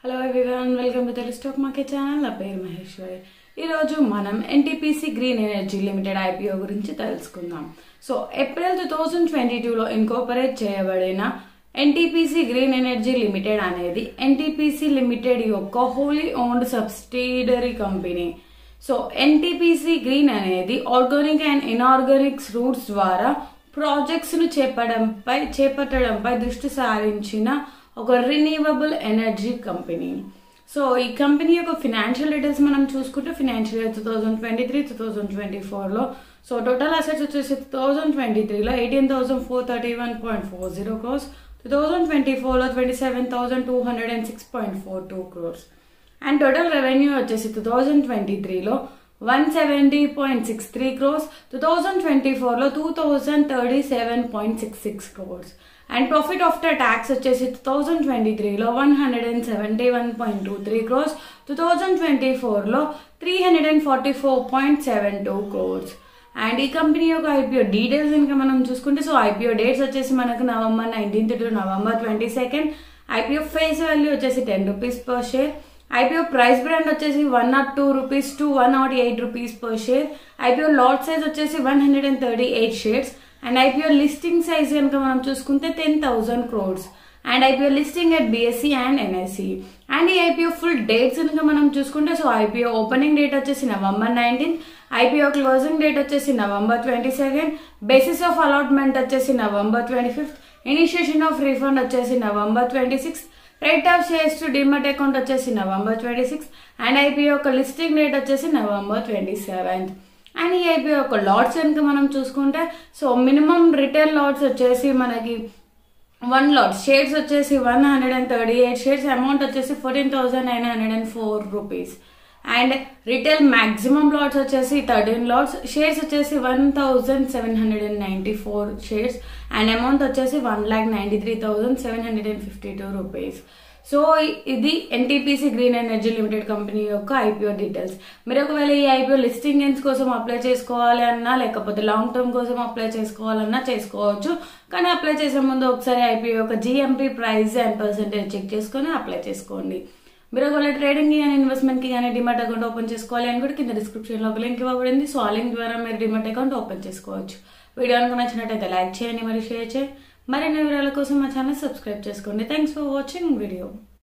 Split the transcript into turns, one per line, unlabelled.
Hello everyone, welcome to Telugu stock market channel. నా పేరు మహేశ్వరి. ఈరోజు మనం NTPC green energy limited IPO గురించి తెలుసుకుందాం. సో ఏప్రిల్ 2022లో ఇన్కార్పొరేట్ చేయబడిన ఎన్టీపీసీ గ్రీన్ ఎనర్జీ లిమిటెడ్ అనేది ఎన్టీపీసీ లిమిటెడ్ యొక్క wholly owned subsidiary company. So NTPC green అనేది ఆర్గానిక్ అండ్ ఇన్ఆర్గానిక్ రూట్స్ ద్వారా ప్రాజెక్ట్స్ ను చేపట్టడంపై దృష్టి సారించిన ఒక రిన్యూవబుల్ ఎనర్జీ కంపెనీ. సో ఈ కంపెనీ యొక్క ఫినాన్షియల్ డీటెయిల్స్ మనం చూసుకుంటే ఫినాన్షియల్ ఇయర్ 2023-2024లో సో టోటల్ అసెట్స్ వచ్చేసి 2023లో 18,431.40 crores, 2024లో 27,206.42 crores and total revenue వచ్చేసి 2023లో 170.63 crores, 2024లో 2,037.66 crores and profit after tax వచ్చేసి 2023లో 171.23 crores, 2024లో 344.72 crores. అండ్ ఈ కంపెనీ యొక్క ఐపీఓ డీటెయిల్స్ ఇంకా మనం చూసుకుంటే సో ఐపీఓ డేట్స్ వచ్చేసి మనకు November 19th to November 22nd. IPO face value వచ్చేసి 10 rupees per share. IPO price band వచ్చేసి 102 rupees to 108 rupees per share. IPO lot size వచ్చేసి 138 shares and IPO listing size కనుక మనం చూసుకుంటే 10,000 crores and IPO listing at BSE and NSE. And ఈ IPO full dates కనుక మనం చూసుకుంటే so IPO opening date వచ్చేసి November 19th, IPO closing date వచ్చేసి November 22nd, basis of allotment వచ్చేసి November 25th, initiation of refund వచ్చేసి November 26th, rate of shares to demat account వచ్చేసి November 26th and IPO యొక్క listing date వచ్చేసి November 27th. And ఈ IPO యొక్క LADS కనుక మనం చూసుకుంటే సో మినిమం రిటైల్ లాట్స్ వచ్చేసి మనకి 1 lot షేర్స్ వచ్చేసి 138 షేర్స్, అమౌంట్ వచ్చేసి 14,904 rupees and retail maximum LADS వచ్చేసి 13 lots, షేర్స్ వచ్చేసి 1,794 షేర్స్ అండ్ అమౌంట్ వచ్చేసి 1,93,752 rupees. సో ఇది NTPC green energy limited company యొక్క ఐపీఓ డీటెయిల్స్. మీరు ఒకవేళ ఈ ఐపీఓ లిస్టింగ్ గెయిన్స్ కోసం అప్లై చేసుకోవాలి అన్నా లేకపోతే లాంగ్ టర్మ్ కోసం అప్లై చేసుకోవాలన్నా చేసుకోవచ్చు. కానీ అప్లై చేసే ముందు ఒకసారి ఐపీఓ యొక్క GMP price and percentage check చేసుకుని అప్లై చేసుకోండి. మీరు ఒకవేళ ట్రేడింగ్ కి కానీ ఇన్వెస్ట్మెంట్ కి కానీ డిమాట్ అకౌంట్ ఓపెన్ చేసుకోవాలి అని కూడా కింద డిస్క్రిప్షన్ లో ఒక లింక్ ఇవ్వబడింది. సో ఆ లింక్ ద్వారా మీరు డిమాట్ అకౌంట్ ఓపెన్ చేసుకోవచ్చు. వీడియో కనుక నచ్చినట్టయితే లైక్ చేయండి, మరి షేర్ చేయండి. మరిన్ని వివరాల కోసం మా ఛానల్ సబ్స్క్రైబ్ చేసుకోండి. Thanks for watching video.